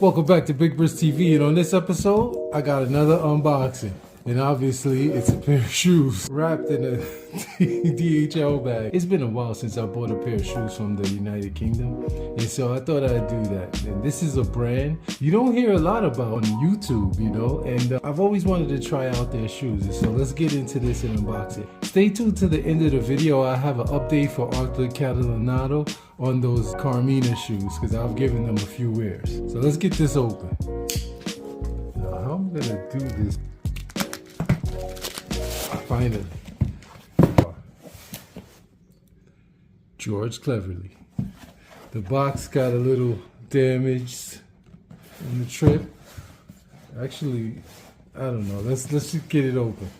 Welcome back to Big Bris TV, and on this episode, I got another unboxing. And obviously, it's a pair of shoes wrapped in a DHL bag. It's been a while since I bought a pair of shoes from the United Kingdom, and so I thought I'd do that. And this is a brand you don't hear a lot about on YouTube, you know, and I've always wanted to try out their shoes. And so let's get into this and unbox it. Stay tuned to the end of the video. I have an update for Arthur Catalinato on those Carmina shoes, because I've given them a few wears. So let's get this open. Now, how I'm gonna do this? Finally, George Cleverley. The box got a little damaged in the trip. Actually, I don't know. Let's just get it open.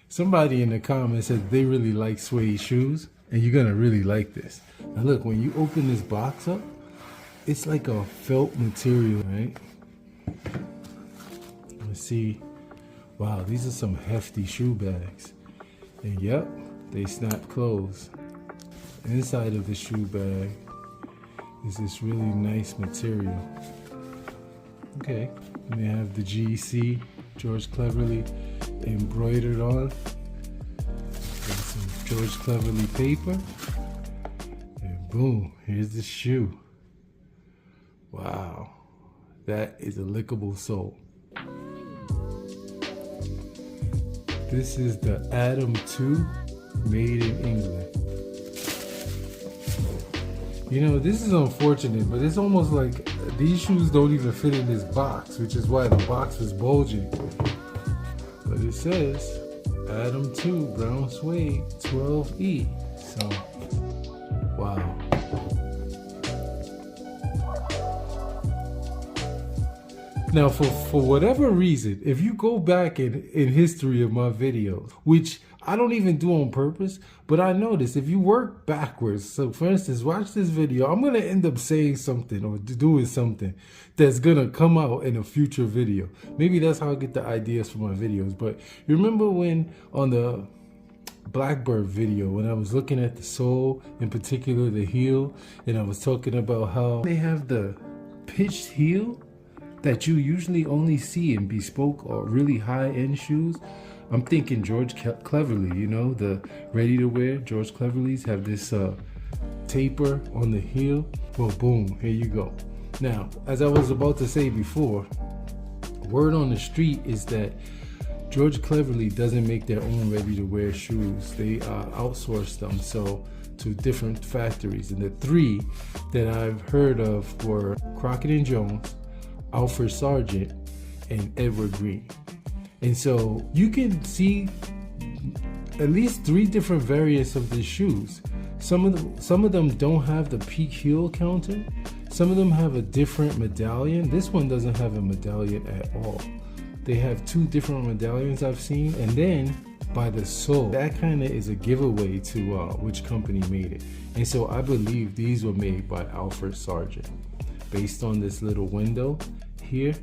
Somebody in the comments said they really like suede shoes, and you're gonna really like this. Now look, when you open this box up, it's like a felt material, right? Let's see. Wow, these are some hefty shoe bags. And yep, they snap closed. Inside of the shoe bag is this really nice material. Okay, and they have the GC, George Cleverley, embroidered on. And some George Cleverley paper. And boom, here's the shoe. Wow, that is a lickable sole. This is the Atom 2, made in England. You know, this is unfortunate, but it's almost like these shoes don't even fit in this box, which is why the box was bulging. But it says Atom 2 brown suede 12E. So, wow. Now, for whatever reason, if you go back in history of my videos, which I don't even do on purpose, but I noticed if you work backwards, so for instance, watch this video, I'm going to end up saying something or doing something that's going to come out in a future video. Maybe that's how I get the ideas for my videos. But you remember when on the Blackbird video, when I was looking at the sole, in particular the heel, and I was talking about how they have the pitched heel that you usually only see in bespoke or really high-end shoes. I'm thinking George Cleverley, you know, the ready-to-wear George Cleverleys have this taper on the heel. Well, boom, here you go. Now, as I was about to say before, word on the street is that George Cleverley doesn't make their own ready-to-wear shoes. They outsource them to different factories. And the three that I've heard of were Crockett & Jones, Alfred Sargent, and Edward Green. And so you can see at least 3 different variants of the shoes. Some of them don't have the peak heel counter. Some of them have a different medallion. This one doesn't have a medallion at all. They have 2 different medallions I've seen, and then by the sole, that kind of is a giveaway to which company made it. And so I believe these were made by Alfred Sargent. Based on this little window here,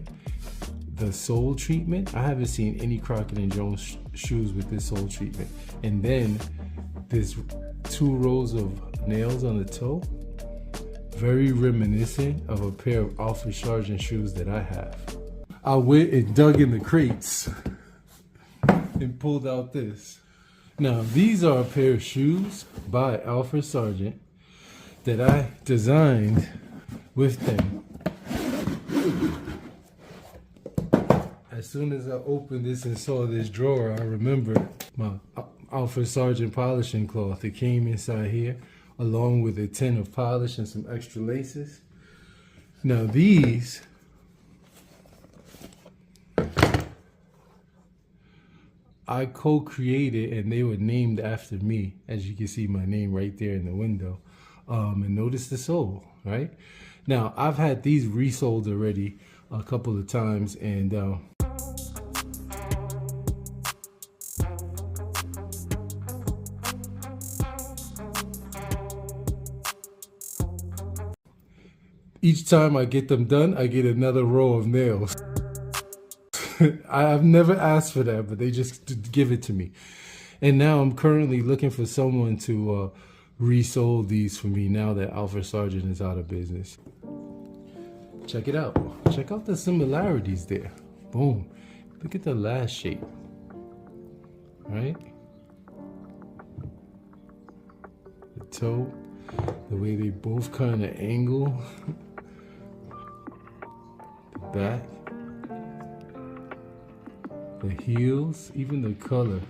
the sole treatment, I haven't seen any Crockett & Jones shoes with this sole treatment. And then there's 2 rows of nails on the toe, very reminiscent of a pair of Alfred Sargent shoes that I have. I went and dug in the crates and pulled out this. Now, these are a pair of shoes by Alfred Sargent that I designed with them. As soon as I opened this and saw this drawer, I remembered my Alfred Sargent polishing cloth. It came inside here along with a tin of polish and some extra laces. Now these I co-created, and they were named after me. As you can see my name right there in the window. And notice the sole, right? Now I've had these resoled already a couple of times, and each time I get them done, I get another row of nails. I've never asked for that, but they just give it to me. And now I'm currently looking for someone to resole these for me now that Alfred Sargent is out of business. Check it out. Check out the similarities there. Boom. Look at the last shape. Right? The toe, the way they both kind of angle. The back. The heels, even the color.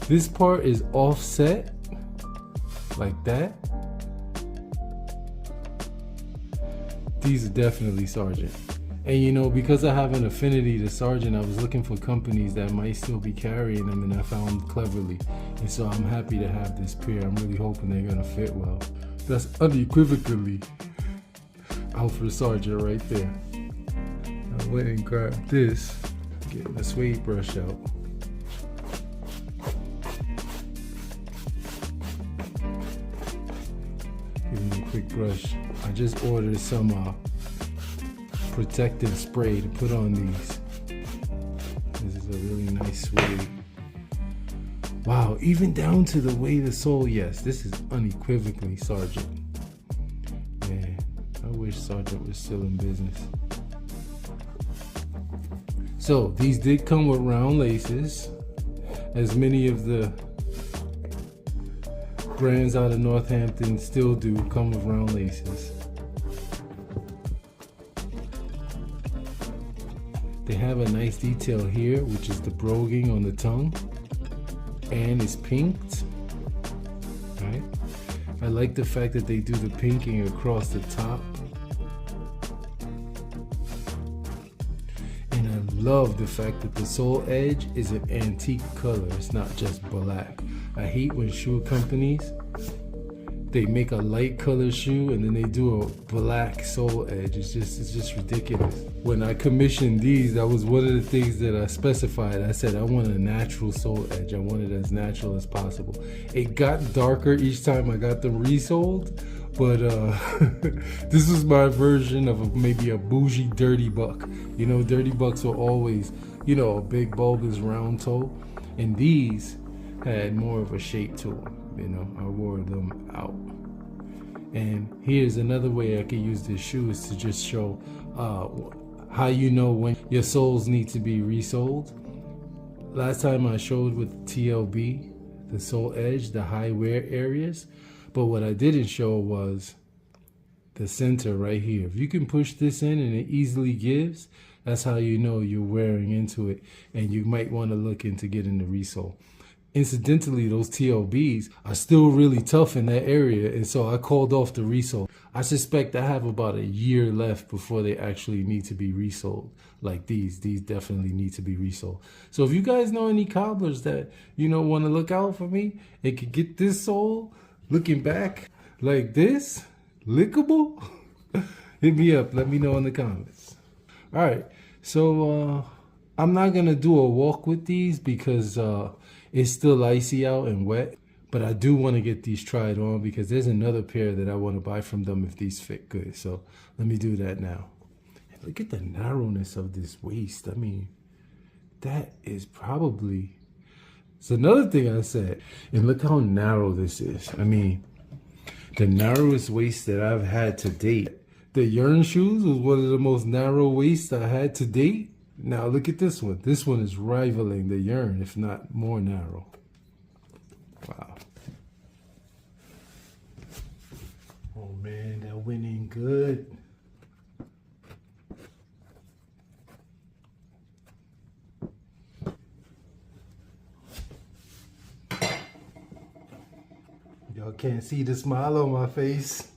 This part is offset like that. These are definitely Sargent. And you know, because I have an affinity to Sargent, I was looking for companies that might still be carrying them, and I found Cleverley. And so I'm happy to have this pair. I'm really hoping they're gonna fit well. That's unequivocally Alfred Sargent right there. I went and grabbed this, getting the suede brush out. Give me a quick brush. I just ordered some protective spray to put on these. This is a really nice suede. Wow, even down to the way the sole, yes, this is unequivocally Sargent. Man, I wish Sargent was still in business. So these did come with round laces, as many of the brands out of Northampton still do come with round laces. They have a nice detail here, which is the broguing on the tongue, and it's pinked. Right? I like the fact that they do the pinking across the top. And I love the fact that the sole edge is an antique color. It's not just black. I hate when shoe companies, they make a light color shoe and then they do a black sole edge. It's just ridiculous. When I commissioned these, that was one of the things that I specified. I said I want a natural sole edge. I want it as natural as possible. It got darker each time I got them resoled, but this was my version of maybe a bougie dirty buck. You know, dirty bucks were always, you know, a big bulbous round toe, and these had more of a shape to them. You know, I wore them out. And here's another way I could use this shoe, is to just show how you know when your soles need to be resoled. Last time I showed with TLB, the sole edge, the high wear areas, but what I didn't show was the center right here. If you can push this in and it easily gives, that's how you know you're wearing into it, and you might want to look into getting the resole. Incidentally, those TLBs are still really tough in that area, and so I called off the resole. I suspect I have about a year left before they actually need to be resoled. Like these definitely need to be resoled. So if you guys know any cobblers that, you know, want to look out for me and could get this sole looking back like this, lickable, hit me up. Let me know in the comments. All right, so I'm not gonna do a walk with these because it's still icy out and wet, but I do want to get these tried on because there's another pair that I want to buy from them if these fit good. So let me do that now. And look at the narrowness of this waist. I mean, that is probably, it's another thing I said. And look how narrow this is. I mean, the narrowest waist that I've had to date. The Yearn shoes was one of the most narrow waists I had to date. Now look at this one. This one is rivaling the Yearn, if not more narrow. Wow. Oh man, that went in good. Y'all can't see the smile on my face.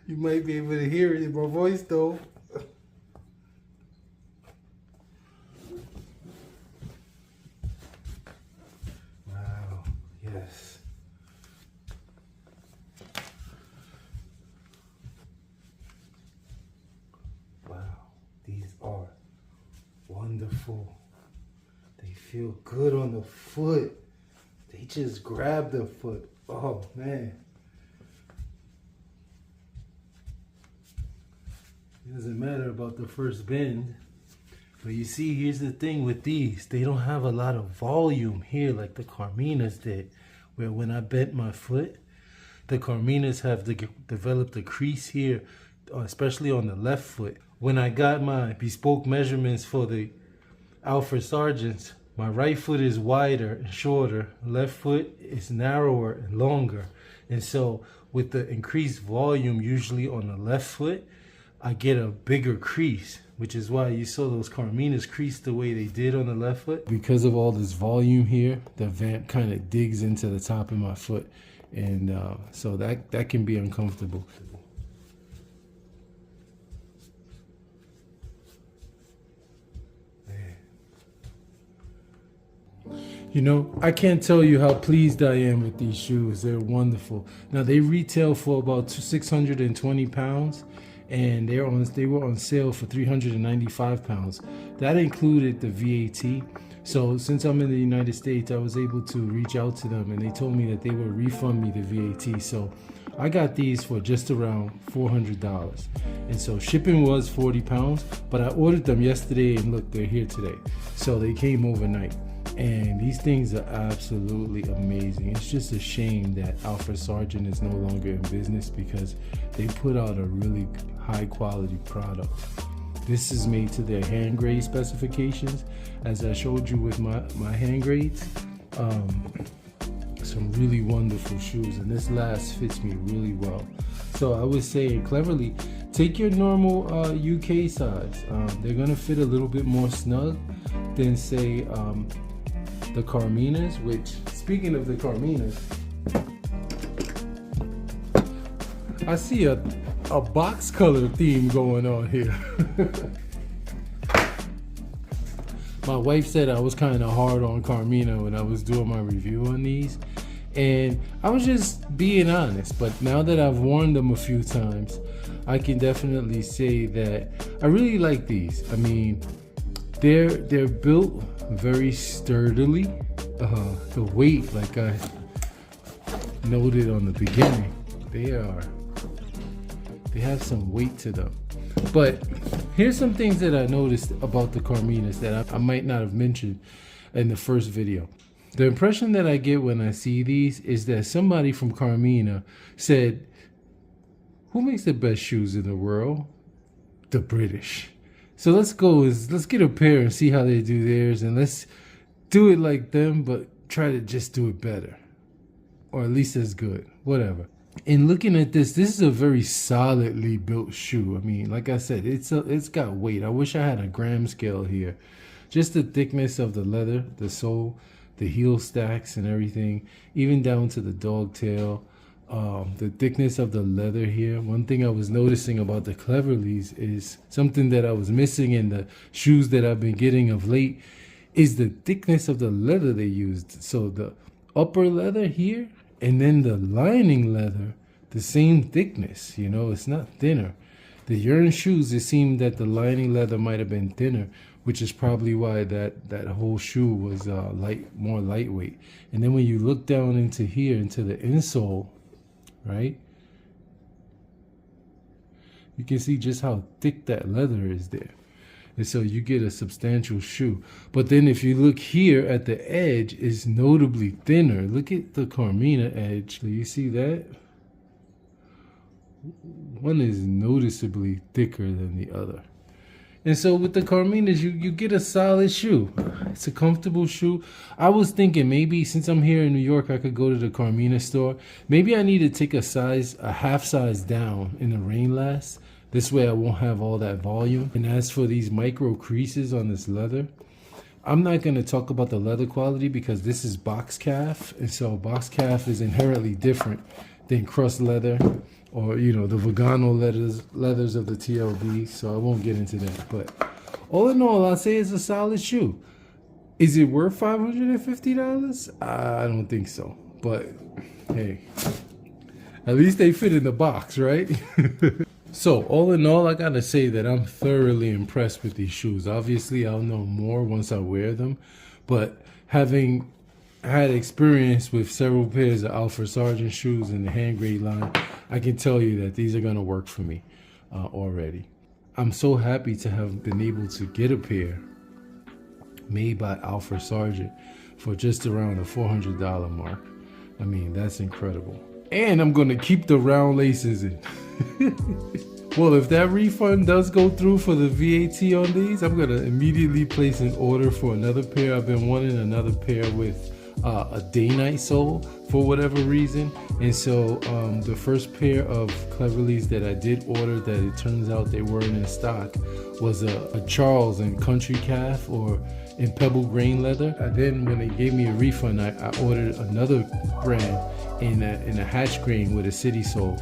You might be able to hear it in my voice though. Yes. Wow, these are wonderful. They feel good on the foot. They just grab the foot. Oh man. It doesn't matter about the first bend. But you see, here's the thing with these. They don't have a lot of volume here like the Carminas did. Where when I bent my foot, the Carminas have developed a crease here especially on the left foot. When I got my bespoke measurements for the Alfred Sargents, my right foot is wider and shorter, left foot is narrower and longer. And so with the increased volume usually on the left foot, I get a bigger crease, which is why you saw those Carminas crease the way they did on the left foot. Because of all this volume here, the vamp kind of digs into the top of my foot. And so that can be uncomfortable. You know, I can't tell you how pleased I am with these shoes. They're wonderful. Now they retail for about 620 pounds, and they were on sale for 395 pounds. That included the VAT. So since I'm in the United States, I was able to reach out to them, and they told me that they would refund me the VAT. So I got these for just around $400. And so shipping was 40 pounds, but I ordered them yesterday, and look, they're here today. So they came overnight. And these things are absolutely amazing. It's just a shame that Alfred Sargent is no longer in business, because they put out a really high quality product. This is made to their hand grade specifications, as I showed you with my hand grades. Some really wonderful shoes, and this last fits me really well. So I would say, Cleverley, take your normal UK size. They're gonna fit a little bit more snug than, say, the Carminas, which, speaking of the Carminas, I see a box color theme going on here. My wife said I was kind of hard on Carmina when I was doing my review on these, and I was just being honest. But now that I've worn them a few times, I can definitely say that I really like these. I mean, they're built very sturdily. The weight, like I noted on the beginning, they have some weight to them. But here's some things that I noticed about the Carminas that I might not have mentioned in the first video. The impression that I get when I see these is that somebody from Carmina said, who makes the best shoes in the world? The British. So let's get a pair and see how they do theirs, and let's do it like them, but try to just do it better, or at least as good, whatever. In looking at this is a very solidly built shoe. I mean, like I said, it's got weight. I wish I had a gram scale here. Just the thickness of the leather, the sole, the heel stacks and everything, even down to the dog tail. The thickness of the leather here. One thing I was noticing about the Cleverleys is something that I was missing in the shoes that I've been getting of late is the thickness of the leather they used. So the upper leather here and then the lining leather, the same thickness, you know, it's not thinner. The Yearn shoes, it seemed that the lining leather might have been thinner, which is probably why that whole shoe was more lightweight. And then when you look down into here, into the insole, right, you can see just how thick that leather is there. And so you get a substantial shoe. But then if you look here at the edge, it's notably thinner. Look at the Carmina edge. Do you see that? One is noticeably thicker than the other. And so with the Carminas, you get a solid shoe. It's a comfortable shoe. I was thinking maybe since I'm here in New York, I could go to the Carmina store. Maybe I need to take a half size down in the rain last. This way I won't have all that volume. And as for these micro creases on this leather, I'm not going to talk about the leather quality because this is box calf. And so box calf is inherently different than crust leather, or, you know, the Vagano leathers of the TLB, so I won't get into that. But all in all, I'll say it's a solid shoe. Is it worth $550? I don't think so. But hey, at least they fit in the box, right? So all in all, I gotta say that I'm thoroughly impressed with these shoes. Obviously, I'll know more once I wear them, but having had experience with several pairs of Alfred Sargent shoes in the Handgrade line, I can tell you that these are gonna work for me already. I'm so happy to have been able to get a pair made by Alfred Sargent for just around the $400 mark. I mean, that's incredible. And I'm gonna keep the round laces in. Well, if that refund does go through for the VAT on these, I'm gonna immediately place an order for another pair. I've been wanting another pair with a day-night sole for whatever reason. And so the first pair of Cleverleys that I did order that it turns out they weren't in stock was a Charles in country calf or in pebble grain leather. And then when they gave me a refund, I ordered another brand in a hatch grain with a city sole.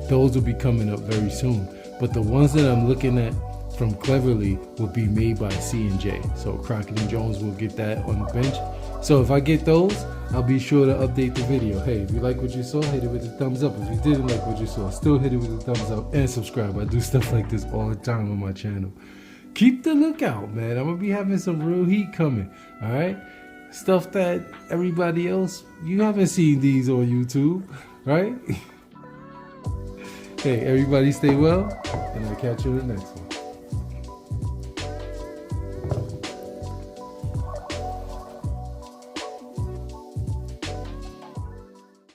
Those will be coming up very soon. But the ones that I'm looking at from Cleverley will be made by C&J. So Crockett & Jones will get that on the bench. So if I get those, I'll be sure to update the video. Hey, if you like what you saw, hit it with a thumbs up. If you didn't like what you saw, still hit it with a thumbs up and subscribe. I do stuff like this all the time on my channel. Keep the lookout, man. I'm gonna be having some real heat coming. All right, stuff that everybody else, you haven't seen these on YouTube, right? Hey, everybody stay well, and I'll catch you in the next one.